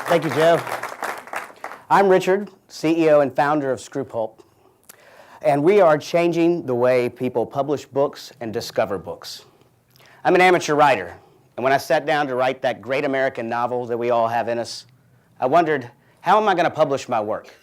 Thank you, Joe. I'm Richard, CEO and founder of Screwpulp, and we are changing the way people publish books and discover books. I'm an amateur writer, and when I sat down to write that great American novel that we all have in us, I wondered, how am I going to publish my work?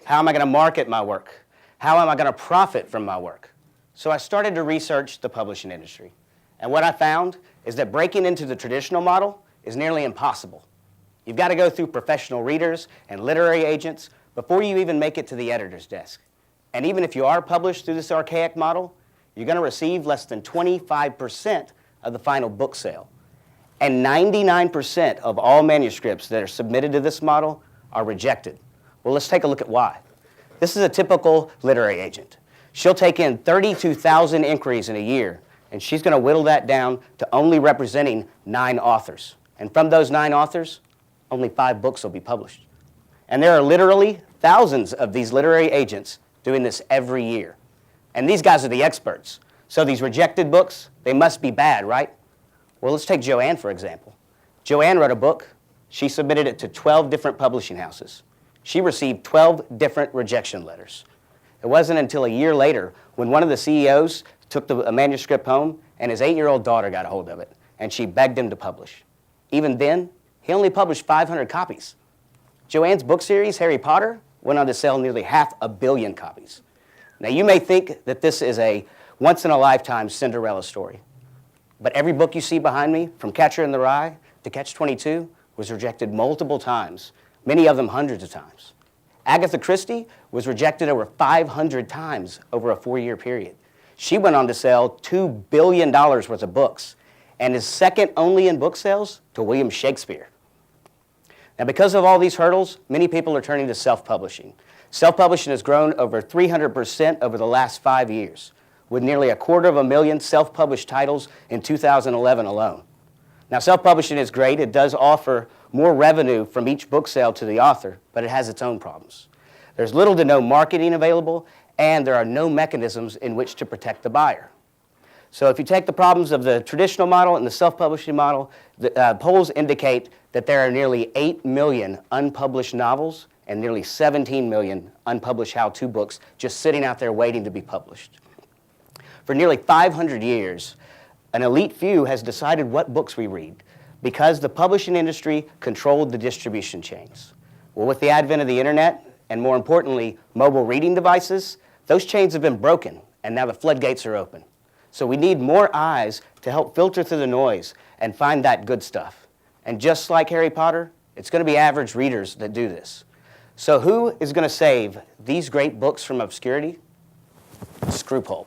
How am I going to market my work? How am I going to profit from my work? So I started to research the publishing industry, and what I found is that breaking into the traditional model is nearly impossible. You've got to go through professional readers and literary agents before you even make it to the editor's desk. And even if you are published through this archaic model, you're going to receive less than 25% of the final book sale. And 99% of all manuscripts that are submitted to this model are rejected. Well, let's take a look at why. This is a typical literary agent. She'll take in 32,000 inquiries in a year, and she's going to whittle that down to only representing 9 authors. And from those 9 authors, only 5 books will be published. And there are literally thousands of these literary agents doing this every year. And these guys are the experts. So these rejected books, they must be bad, right? Well, let's take Joanne, for example. Joanne wrote a book. She submitted it to 12 different publishing houses. She received 12 different rejection letters. It wasn't until a year later when one of the CEOs took a manuscript home and his 8-year-old daughter got a hold of it, and she begged him to publish. Even then, he only published 500 copies. Joanne's book series, Harry Potter, went on to sell nearly 500 million copies. Now, you may think that this is a once-in-a-lifetime Cinderella story, but every book you see behind me, from Catcher in the Rye to Catch-22, was rejected multiple times, many of them hundreds of times. Agatha Christie was rejected over 500 times over a 4-year period. She went on to sell $2 billion worth of books, and is second only in book sales to William Shakespeare. Now, because of all these hurdles, many people are turning to self-publishing. Self-publishing has grown over 300% over the last 5 years, with nearly 250,000 self-published titles in 2011 alone. Now, self-publishing is great. It does offer more revenue from each book sale to the author, but it has its own problems. There's little to no marketing available, and there are no mechanisms in which to protect the buyer. So if you take the problems of the traditional model and the self-publishing model, the polls indicate that there are nearly 8 million unpublished novels and nearly 17 million unpublished how-to books just sitting out there waiting to be published. For nearly 500 years, an elite few has decided what books we read because the publishing industry controlled the distribution chains. Well, with the advent of the internet, and more importantly, mobile reading devices, those chains have been broken, and now the floodgates are open. So we need more eyes to help filter through the noise and find that good stuff. And just like Harry Potter, it's going to be average readers that do this. So who is going to save these great books from obscurity? Screwpulp.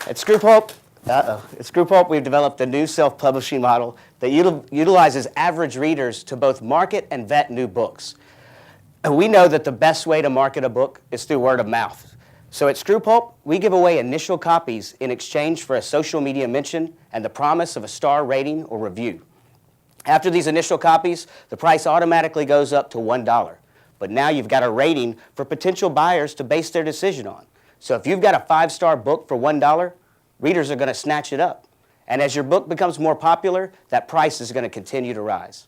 At Screwpulp, we've developed a new self-publishing model that utilizes average readers to both market and vet new books. And we know that the best way to market a book is through word of mouth. So at Screwpulp, we give away initial copies in exchange for a social media mention and the promise of a star rating or review. After these initial copies, the price automatically goes up to $1. But now you've got a rating for potential buyers to base their decision on. So if you've got a 5-star book for $1, readers are going to snatch it up. And as your book becomes more popular, that price is going to continue to rise.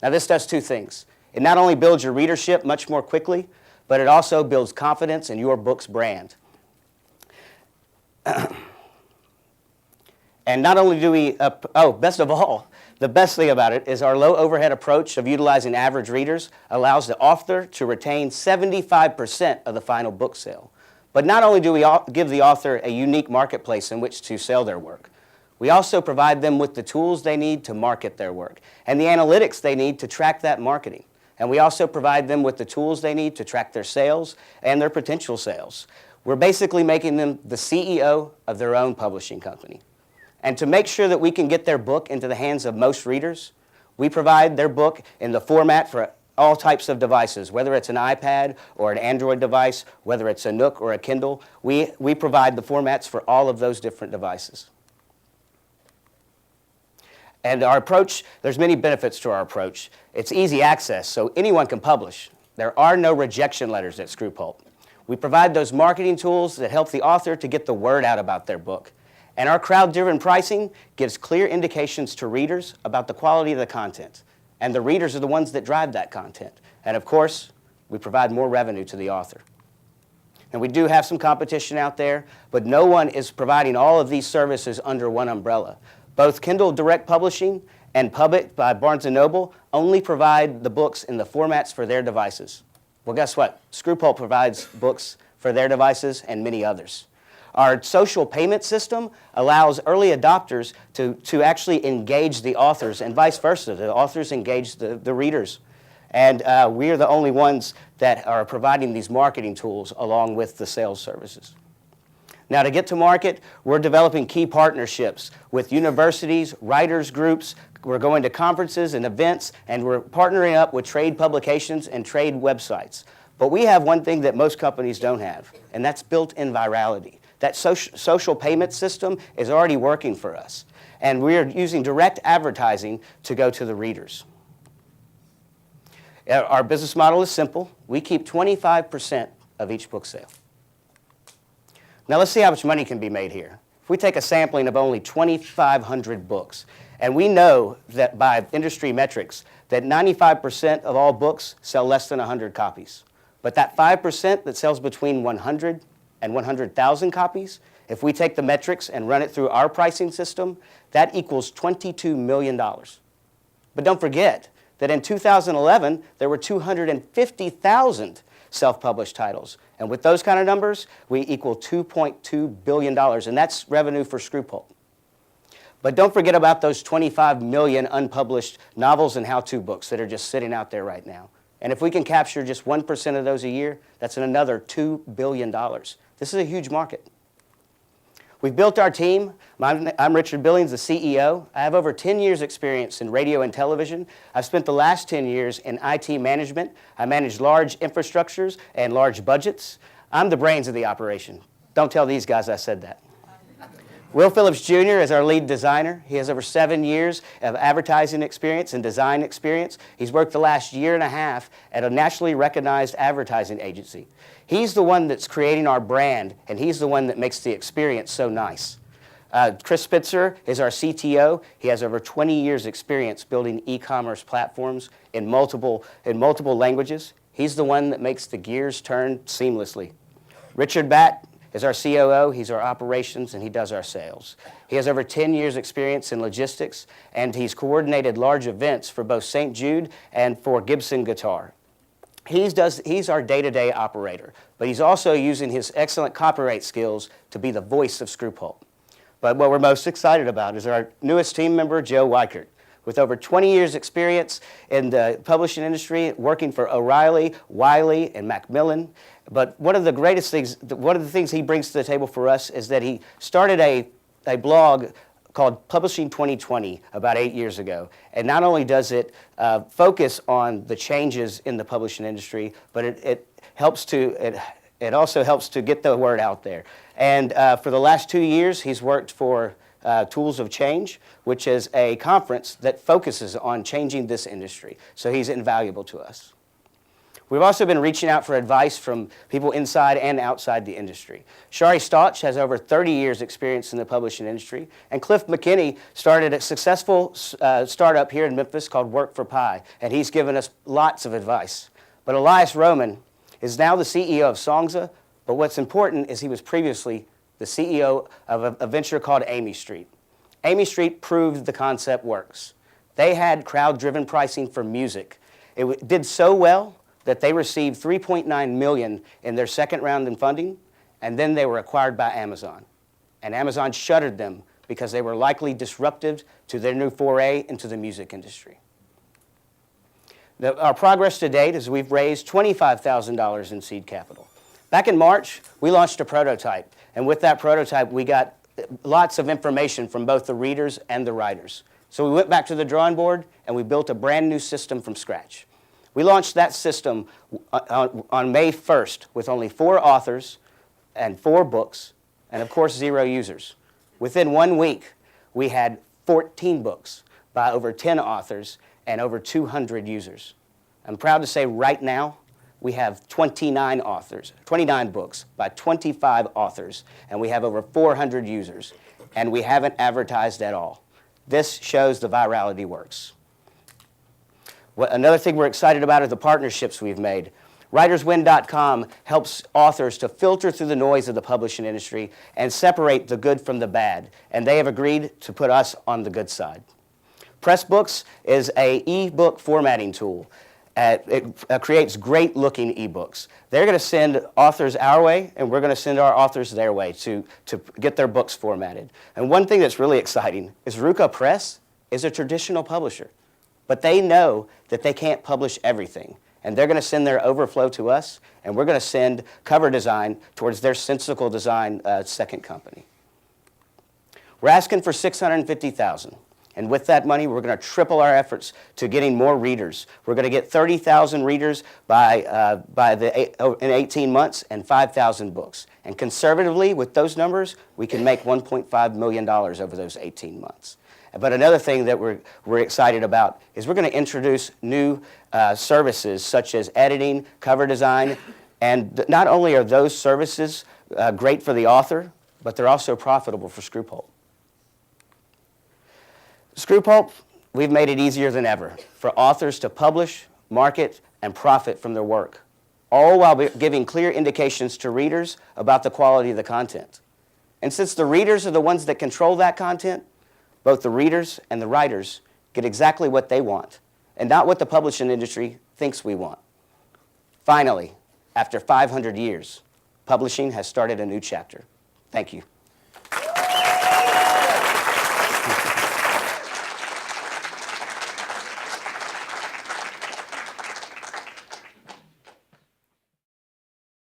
Now this does 2 things. It not only builds your readership much more quickly, but it also builds confidence in your book's brand. And not only do we, best of all, the best thing about it is our low overhead approach of utilizing average readers allows the author to retain 75% of the final book sale. But not only do we give the author a unique marketplace in which to sell their work, we also provide them with the tools they need to market their work and the analytics they need to track that marketing. And we also provide them with the tools they need to track their sales and their potential sales. We're basically making them the CEO of their own publishing company. And to make sure that we can get their book into the hands of most readers, we provide their book in the format for all types of devices, whether it's an iPad or an Android device, whether it's a Nook or a Kindle. We provide the formats for all of those different devices. And our approach, there's many benefits to our approach. It's easy access, so anyone can publish. There are no rejection letters at Screwpulp. We provide those marketing tools that help the author to get the word out about their book. And our crowd-driven pricing gives clear indications to readers about the quality of the content. And the readers are the ones that drive that content. And of course, we provide more revenue to the author. And we do have some competition out there, but no one is providing all of these services under one umbrella. Both Kindle Direct Publishing and Public by Barnes & Noble only provide the books in the formats for their devices. Well, guess what? Screwpulp provides books for their devices and many others. Our social payment system allows early adopters to actually engage the authors and vice versa. The authors engage the readers. And we are the only ones that are providing these marketing tools along with the sales services. Now, to get to market, we're developing key partnerships with universities, writers groups. We're going to conferences and events, and we're partnering up with trade publications and trade websites. But we have one thing that most companies don't have, and that's built-in virality. That social payment system is already working for us, and we're using direct advertising to go to the readers. Our business model is simple. We keep 25% of each book sale. Now let's see how much money can be made here. If we take a sampling of only 2,500 books, and we know that by industry metrics that 95% of all books sell less than 100 copies. But that 5% that sells between 100 and 100,000 copies, if we take the metrics and run it through our pricing system, that equals $22 million. But don't forget that in 2011, there were 250,000 self-published titles. And with those kind of numbers, we equal $2.2 billion, and that's revenue for Screwpulp. But don't forget about those 25 million unpublished novels and how-to books that are just sitting out there right now. And if we can capture just 1% of those a year, that's another $2 billion. This is a huge market. We've built our team. I'm Richard Billings, the CEO. I have over 10 years' experience in radio and television. I've spent the last 10 years in IT management. I manage large infrastructures and large budgets. I'm the brains of the operation. Don't tell these guys I said that. Will Phillips Jr. is our lead designer. He has over 7 years of advertising experience and design experience. He's worked the last year and a half at a nationally recognized advertising agency. He's the one that's creating our brand, and he's the one that makes the experience so nice. Chris Spitzer is our CTO. He has over 20 years' experience building e-commerce platforms in multiple languages. He's the one that makes the gears turn seamlessly. Richard Batt is our COO. He's our operations, and he does our sales. He has over 10 years' experience in logistics, and he's coordinated large events for both St. Jude and for Gibson Guitar. He's our day-to-day operator, but he's also using his excellent copyright skills to be the voice of Screwpulp. But what we're most excited about is our newest team member, Joe Weichert. With over 20 years' experience in the publishing industry, working for O'Reilly, Wiley, and Macmillan. But one of the things he brings to the table for us is that he started a blog called Publishing 2020 about 8 years ago. And not only does it focus on the changes in the publishing industry, but it also helps to get the word out there. And for the last 2 years, he's worked for Tools of Change, which is a conference that focuses on changing this industry. So he's invaluable to us. We've also been reaching out for advice from people inside and outside the industry. Shari Stauch has over 30 years' experience in the publishing industry, and Cliff McKinney started a successful startup here in Memphis called Work for Pi, and he's given us lots of advice. But Elias Roman is now the CEO of Songza, but what's important is he was previously the CEO of a venture called Amy Street. Amy Street proved the concept works. They had crowd-driven pricing for music. It did so well that they received $3.9 million in their second round in funding, and then they were acquired by Amazon. And Amazon shuttered them because they were likely disruptive to their new foray into the music industry. Our progress to date is we've raised $25,000 in seed capital. Back in March, we launched a prototype, and with that prototype, we got lots of information from both the readers and the writers. So we went back to the drawing board, and we built a brand new system from scratch. We launched that system on May 1st with only 4 authors and 4 books, and of course 0 users. Within 1 week, we had 14 books by over 10 authors and over 200 users. I'm proud to say right now, we have 29 books by 25 authors, and we have over 400 users. and we haven't advertised at all. This shows the virality works. Another thing we're excited about are the partnerships we've made. WritersWin.com helps authors to filter through the noise of the publishing industry and separate the good from the bad, and they have agreed to put us on the good side. Pressbooks is an e-book formatting tool. It creates great-looking e-books. They're going to send authors our way, and we're going to send our authors their way to get their books formatted. And one thing that's really exciting is Ruka Press is a traditional publisher, but they know that they can't publish everything. And they're going to send their overflow to us, and we're going to send cover design towards their Sensical Design second company. We're asking for $650,000. And with that money, we're going to triple our efforts to getting more readers. We're going to get 30,000 readers in 18 months and 5,000 books. And conservatively, with those numbers, we can make $1.5 million over those 18 months. But another thing that we're excited about is we're going to introduce new services such as editing, cover design, and not only are those services great for the author, but they're also profitable for Screwpulp. Screwpulp, we've made it easier than ever for authors to publish, market, and profit from their work, all while giving clear indications to readers about the quality of the content. And since the readers are the ones that control that content, both the readers and the writers get exactly what they want, and not what the publishing industry thinks we want. Finally, after 500 years, publishing has started a new chapter. Thank you.